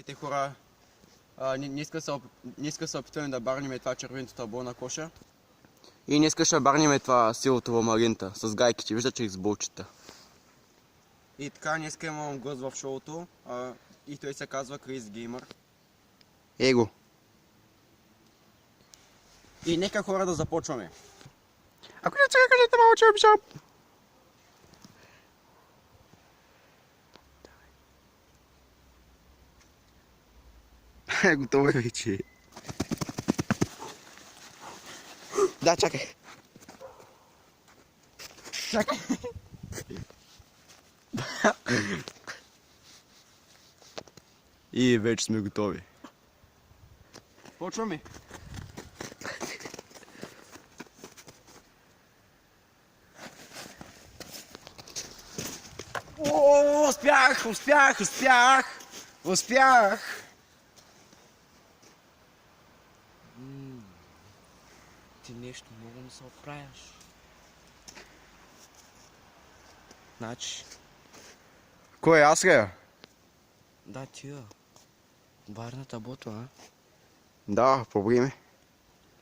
Здравейте хора! Днеска се опитваме да барнем това червеното табло на коша. И днеска ще барнем това силото ламаринта с гайките, виждате с болчета. И така, днеска имам гост в шоуто и той се казва Крис Геймър. Его! И нека хора да започваме. Ако не сега кажете малко, че обичам. Готово е вече. Да, чакай. Чакай. И вече сме готови. Почваме. О, успях! Ти нещо много не се оправяш. Значи, Кой аз ли? да, тия. Барна таблото, а? Да, проблеми.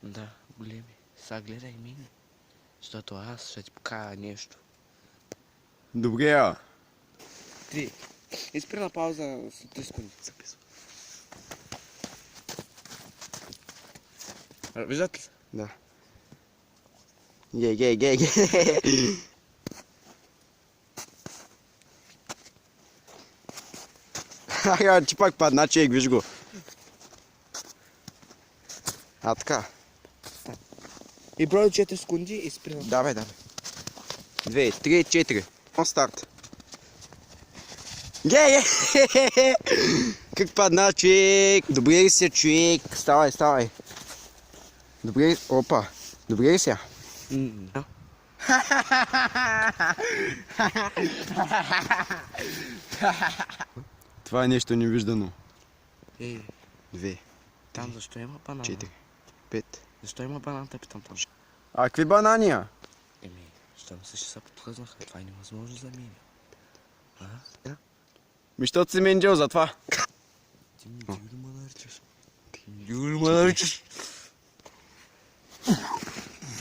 Да, големи. Сега гледай мене. Защото аз ще ти покажа нещо. Добре, Ти, изпри на пауза с 3 секунди. Записвай. Виждат ли? Да. Гей. Ага, че пак падна, чек, виж го. А, така. И брой 4 секунди и спри на... Давай. 2, 3, 4. On старт. Гей! Как падна, човек? Добре ли си, човек? Ставай. Добре ли? Опа. Добре ли си? Да. Това е нещо невиждано. Ей, 2, там защо има банана? 4, 5. Защо има бананата, питам там? А какви банания? Еми, щом се ще се подхлъзнаха, това е невъзможно за мен. А? Защото си менджел за това. Ти ми дюри ме наричаш.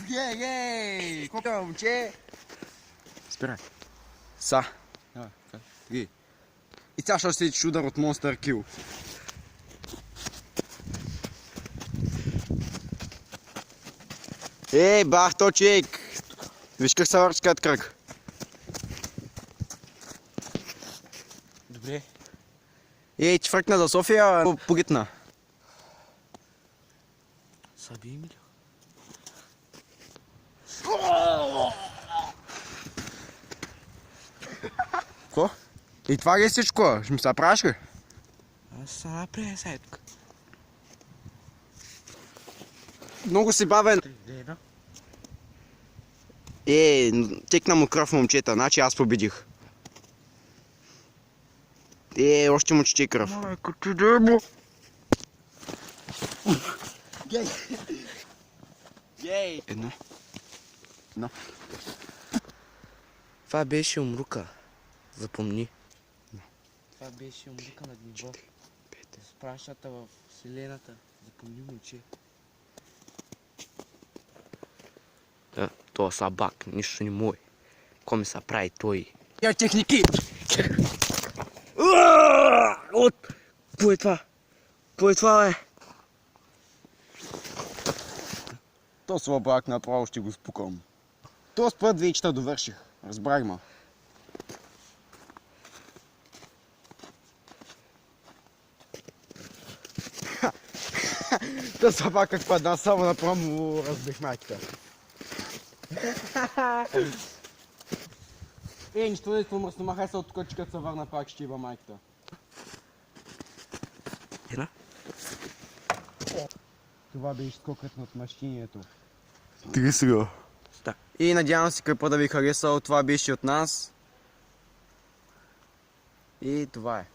Гей! Колко момче? Спирай. Са. 3. И сега ще си удар от Monster Kill. Ей, бахточек! Виж как се върскат кръг. Добре. Ей, ти фръкна за София, погитна. Съби ми ли? Ко? И това ли е всичко? Ще ми се правиш ли? Аз съм направя сега тук. Много си бавен. Текна му кръв, момчета, значи аз победих. Още му чете кръв. Майко, ти дай му! Гей! Едно. Това беше умрука. Запомни. Това беше умрука на ниво. Спрашата в вселената. Запомни, момче. Да, това сабак, нищо не мой. Ко ми се прави той? Я техники! Кой е това? Кой е това, бе? То слабак направо ще го спукам. То спът вече довърших. Разбрах ма. То слабак как падна, само направо му разбих майката. Нищо не това мръсно, махай се от тук, че като се върна пак ще има майката. Ена? Това беше скокът над машинието. Ти сега. И надявам се кръпа да ви харесал. Това беше от нас. И това е.